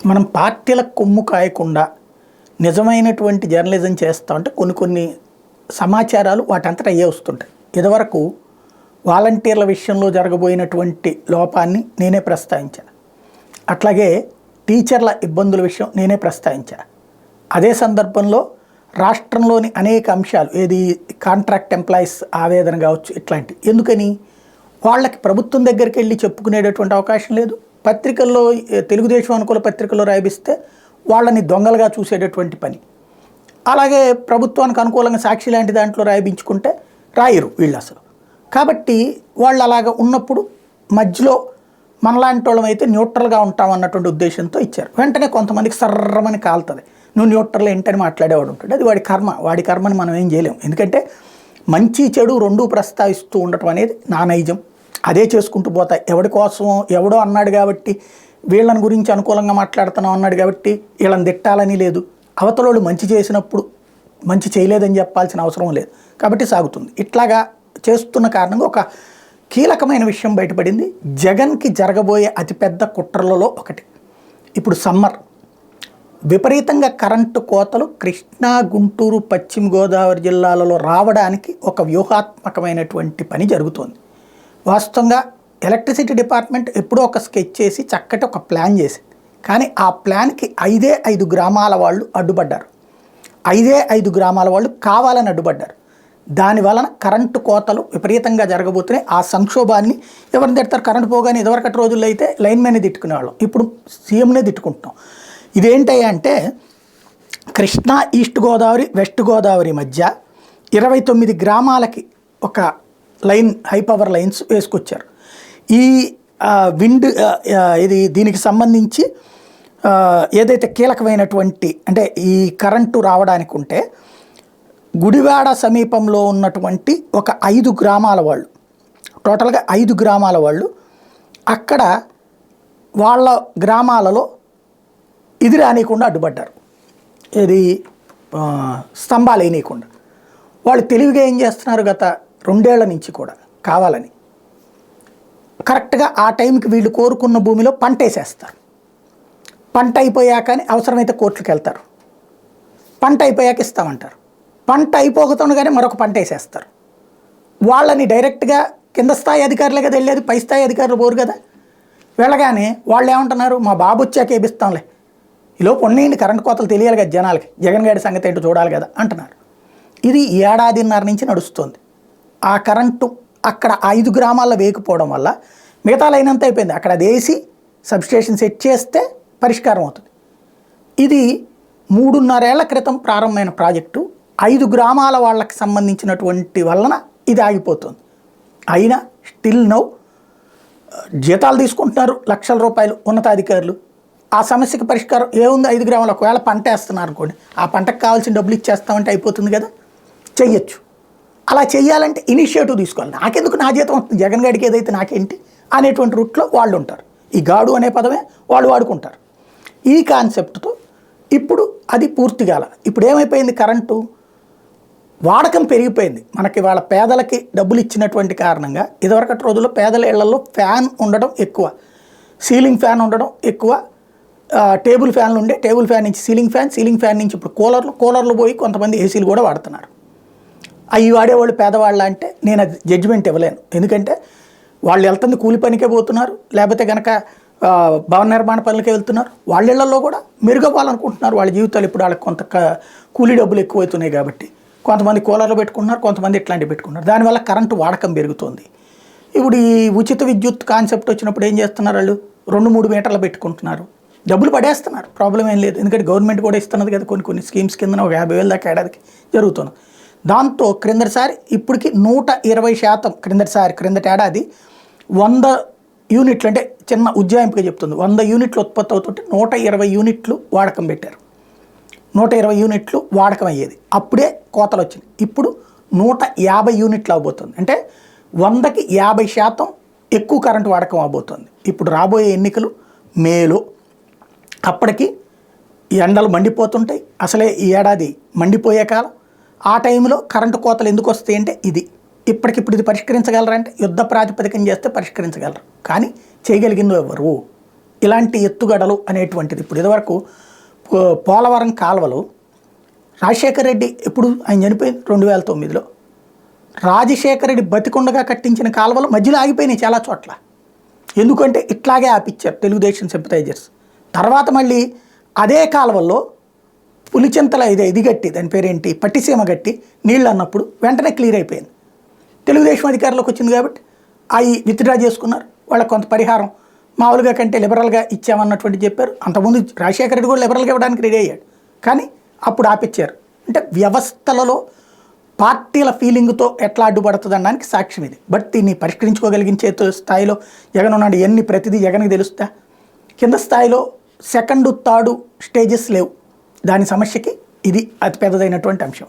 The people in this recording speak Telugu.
మనం పార్టీల కొమ్ము కాయకుండా నిజమైనటువంటి జర్నలిజం చేస్తూ ఉంటే కొన్ని సమాచారాలు వాటంతట అయ్యే వస్తుంటాయి. ఇదివరకు వాలంటీర్ల విషయంలో జరగబోయినటువంటి లోపాన్ని నేనే ప్రస్తావించాను. అట్లాగే టీచర్ల ఇబ్బందుల విషయం నేనే ప్రస్తావించాను. అదే సందర్భంలో రాష్ట్రంలోని అనేక అంశాలు, ఏది కాంట్రాక్ట్ ఎంప్లాయీస్ ఆవేదన కావచ్చు, ఇట్లాంటివి. ఎందుకని వాళ్ళకి ప్రభుత్వం దగ్గరికి వెళ్ళి చెప్పుకునేటటువంటి అవకాశం లేదు. పత్రికల్లో, తెలుగుదేశం అనుకూల పత్రికల్లో రాయిస్తే వాళ్ళని దొంగలుగా చూసేటటువంటి పని. అలాగే ప్రభుత్వానికి అనుకూలంగా సాక్షి లాంటి దాంట్లో రాయించుకుంటే రాయరు వీళ్ళు అసలు. కాబట్టి వాళ్ళు అలాగ ఉన్నప్పుడు మధ్యలో మనలాంటి వాళ్ళం అయితే న్యూట్రల్గా ఉంటామన్నటువంటి ఉద్దేశంతో ఇచ్చారు. వెంటనే కొంతమందికి సర్రమని కాలుతుంది, నువ్వు న్యూట్రల్ ఏంటని మాట్లాడేవాడు ఉంటాడు. అది వాడి కర్మని మనం ఏం చేయలేము. ఎందుకంటే మంచి చెడు రెండూ ప్రస్తావిస్తూ ఉండటం అనేది నా నైజం. అదే చేసుకుంటూ పోతాయి. ఎవడి కోసం ఎవడో అన్నాడు కాబట్టి, వీళ్ళని గురించి అనుకూలంగా మాట్లాడుతున్నాం అన్నాడు కాబట్టి వీళ్ళని తిట్టాలని లేదు. అవతలోళ్ళు మంచి చేసినప్పుడు మంచి చేయలేదని చెప్పాల్సిన అవసరం లేదు. కాబట్టి సాగుతుంది. ఇట్లాగా చేస్తున్న కారణంగా ఒక కీలకమైన విషయం బయటపడింది. జగన్కి జరగబోయే అతిపెద్ద కుట్రలలో ఒకటి. ఇప్పుడు సమ్మర్ విపరీతంగా కరెంటు కోతలు కృష్ణా, గుంటూరు, పశ్చిమ గోదావరి జిల్లాలలో రావడానికి ఒక వ్యూహాత్మకమైనటువంటి పని జరుగుతోంది. వాస్తవంగా ఎలక్ట్రిసిటీ డిపార్ట్మెంట్ ఎప్పుడో ఒక స్కెచ్ చేసి చక్కటి ఒక ప్లాన్ చేసింది. కానీ ఆ ప్లాన్కి 5 గ్రామాల వాళ్ళు అడ్డుపడ్డారు. 5 గ్రామాల వాళ్ళు కావాలని అడ్డుపడ్డారు. దాని వలన కరెంటు కోతలు విపరీతంగా జరగబోతున్నాయి. ఆ సంక్షోభాన్ని ఎవరిని తిడతారు? కరెంటు పోగానే ఇదివరకటి రోజుల్లో అయితే లైన్మెన్ని తిట్టుకునేవాళ్ళం, ఇప్పుడు సీఎంనే తిట్టుకుంటున్నాం. ఇదేంటయ్యా అంటే కృష్ణా, ఈస్ట్ గోదావరి, వెస్ట్ గోదావరి మధ్య 29 గ్రామాలకి ఒక లైన్, హై పవర్ లైన్స్ వేసుకొచ్చారు. ఈ దీనికి సంబంధించి ఏదైతే కీలకమైనటువంటి, అంటే ఈ కరెంటు రావడానికి ఉంటే గుడివాడ సమీపంలో ఉన్నటువంటి ఒక 5 గ్రామాల వాళ్ళు, టోటల్గా 5 గ్రామాల వాళ్ళు అక్కడ వాళ్ళ గ్రామాలలో ఇది రానియకుండా అడ్డుపడ్డారు. ఇది స్తంభాలు వేయనీయకుండా. వాళ్ళు తెలివిగా ఏం చేస్తున్నారు, గత 2 ఏళ్ల నుంచి కూడా కావాలని కరెక్ట్గా ఆ టైంకి వీళ్ళు కోరుకున్న భూమిలో పంట వేసేస్తారు. పంట అయిపోయాకని అవసరమైతే కోర్టులకు వెళ్తారు. పంట అయిపోయాక ఇస్తామంటారు. పంట అయిపోతుండగానే మరొక పంట వేసేస్తారు. వాళ్ళని డైరెక్ట్గా కింద స్థాయి అధికారులే కదా వెళ్ళేది, పై స్థాయి అధికారులు పోరు కదా. వెళ్ళగానే వాళ్ళు ఏమంటున్నారు, మా బాబు వచ్చాక వేపిస్తాంలే, ఈలోపు ఉన్నయండి కరెంటు కోతలు తెలియాలి కదా జనాలకి, జగన్ గారి సంగతి ఏంటో చూడాలి కదా అంటున్నారు. ఇది 1.5 ఏళ్ల నుంచి నడుస్తుంది. ఆ కరెంటు అక్కడ 5 గ్రామాల్లో వేయకపోవడం వల్ల మిగతా లైన్ అంతా అయిపోయింది. అక్కడ అది వేసి సబ్స్టేషన్ సెట్ చేస్తే పరిష్కారం అవుతుంది. ఇది 3.5 ఏళ్ల క్రితం ప్రారంభమైన ప్రాజెక్టు. 5 గ్రామాల వాళ్ళకి సంబంధించినటువంటి వలన ఇది ఆగిపోతుంది. అయినా స్టిల్ నౌ జీతాలు తీసుకుంటున్నారు లక్షల రూపాయలు ఉన్నతాధికారులు. ఆ సమస్యకి పరిష్కారం ఏముంది? 5 గ్రామాలు ఒకవేళ పంట వేస్తున్నారు అనుకోండి, ఆ పంటకు కావాల్సిన డబ్బులు ఇచ్చేస్తామంటే అయిపోతుంది కదా. చెయ్యొచ్చు. అలా చెయ్యాలంటే ఇనిషియేటివ్ తీసుకోవాలి. నాకెందుకు, నా జీతం వస్తుంది, జగన్ గారికి ఏదైతే నాకేంటి అనేటువంటి రూట్లో వాళ్ళు ఉంటారు. ఈ గాడు అనే పదమే వాళ్ళు వాడుకుంటారు. ఈ కాన్సెప్ట్తో ఇప్పుడు అది పూర్తిగా ఇప్పుడు ఏమైపోయింది, కరెంటు వాడకం పెరిగిపోయింది. మనకి వాళ్ళ పేదలకి డబ్బులు ఇచ్చినటువంటి కారణంగా ఇదివరకటి రోజుల్లో పేదల ఇళ్లలో ఫ్యాన్ ఉండడం ఎక్కువ, సీలింగ్ ఫ్యాన్ ఉండడం ఎక్కువ, టేబుల్ ఫ్యాన్లు ఉండే, టేబుల్ ఫ్యాన్ నుంచి సీలింగ్ ఫ్యాన్, సీలింగ్ ఫ్యాన్ నుంచి ఇప్పుడు కూలర్లు పోయి కొంతమంది ఏసీలు కూడా వాడుతున్నారు. అవి వాడేవాళ్ళు పేదవాళ్ళ అంటే నేను అది జడ్జిమెంట్ ఇవ్వలేను. ఎందుకంటే వాళ్ళు వెళ్తుంది కూలి పనికే పోతున్నారు, లేకపోతే కనుక భవన నిర్మాణ పనులకే వెళ్తున్నారు. వాళ్ళ ఇళ్లలో కూడా మెరుగవ్వాలనుకుంటున్నారు వాళ్ళ జీవితాలు. ఇప్పుడు వాళ్ళకి కొంత కూలీ డబ్బులు ఎక్కువవుతున్నాయి కాబట్టి కొంతమంది కూలర్లు పెట్టుకుంటున్నారు, కొంతమంది ఇట్లాంటివి పెట్టుకుంటున్నారు. దానివల్ల కరెంటు వాడకం పెరుగుతుంది. ఇప్పుడు ఈ ఉచిత విద్యుత్ కాన్సెప్ట్ వచ్చినప్పుడు ఏం చేస్తున్నారు, వాళ్ళు 2-3 మీటర్లు పెట్టుకుంటున్నారు, డబ్బులు పడేస్తున్నారు. ప్రాబ్లం ఏం లేదు, ఎందుకంటే గవర్నమెంట్ కూడా ఇస్తున్నది కదా కొన్ని స్కీమ్స్ కింద ఒక 50,000 దాకా ఏడాదికి జరుగుతుంది. దాంతో క్రిందటిసారి ఇప్పటికి 120%, క్రిందటి ఏడాది 100 యూనిట్లు, అంటే చిన్న ఉజ్జాయింపుగా చెప్తుంది, 100 యూనిట్లు ఉత్పత్తి అవుతుంటే 120 యూనిట్లు వాడకం పెట్టారు. 120 యూనిట్లు వాడకం అయ్యేది. అప్పుడే కోతలు వచ్చినాయి. ఇప్పుడు 150 యూనిట్లు అవబోతుంది. అంటే 100కి 50% ఎక్కువ కరెంటు వాడకం అవబోతుంది. ఇప్పుడు రాబోయే ఎన్నికలు మేలో, అప్పటికి ఎండలు మండిపోతుంటాయి. అసలే ఈ ఏడాది మండిపోయే కాలం. ఆ టైంలో కరెంటు కోతలు ఎందుకు వస్తాయి అంటే ఇప్పటికిప్పుడు ఇది పరిష్కరించగలరా అంటే యుద్ధ ప్రాతిపదికన చేస్తే పరిష్కరించగలరు, కానీ చేయగలిగిందో ఎవరు. ఇలాంటి ఎత్తుగడలు అనేటువంటిది. ఇప్పుడు ఇదివరకు పోలవరం కాలువలు రాజశేఖర రెడ్డి ఎప్పుడు ఆయన చనిపోయింది 2009లో, రాజశేఖర రెడ్డి బతికొండగా కట్టించిన కాలువలు మధ్యలో ఆగిపోయినాయి చాలా చోట్ల. ఎందుకంటే ఇట్లాగే ఆపిచ్చారు తెలుగుదేశం సింపథైజర్స్. తర్వాత మళ్ళీ అదే కాలువల్లో పులిచింతల ఇది గట్టి, దాని పేరేంటి, పట్టిసీమ గట్టి నీళ్ళు అన్నప్పుడు వెంటనే క్లియర్ అయిపోయింది. తెలుగుదేశం అధికారంలోకి వచ్చింది కాబట్టి అవి విత్డ్రా చేసుకున్నారు. వాళ్ళకి కొంత పరిహారం మామూలుగా కంటే లిబరల్గా ఇచ్చామన్నటువంటి చెప్పారు. అంతకుముందు రాజశేఖర రెడ్డి కూడా లిబరల్గా ఇవ్వడానికి రెడీ అయ్యాడు, కానీ అప్పుడు ఆపిచ్చారు. అంటే వ్యవస్థలలో పార్టీల ఫీలింగ్తో ఎట్లా అడ్డుపడుతుంది అనడానికి సాక్ష్యం ఇది. బట్ దీన్ని పరిష్కరించుకోగలిగించే స్థాయిలో జగన్ ఉన్నాడు. ఎన్ని ప్రతిదీ జగన్కి తెలుస్తా, కింద స్థాయిలో సెకండ్ థర్డ్ స్టేజెస్ లేవు. దాని సమస్యకి ఇది అతి పెద్దదైనటువంటి అంశం.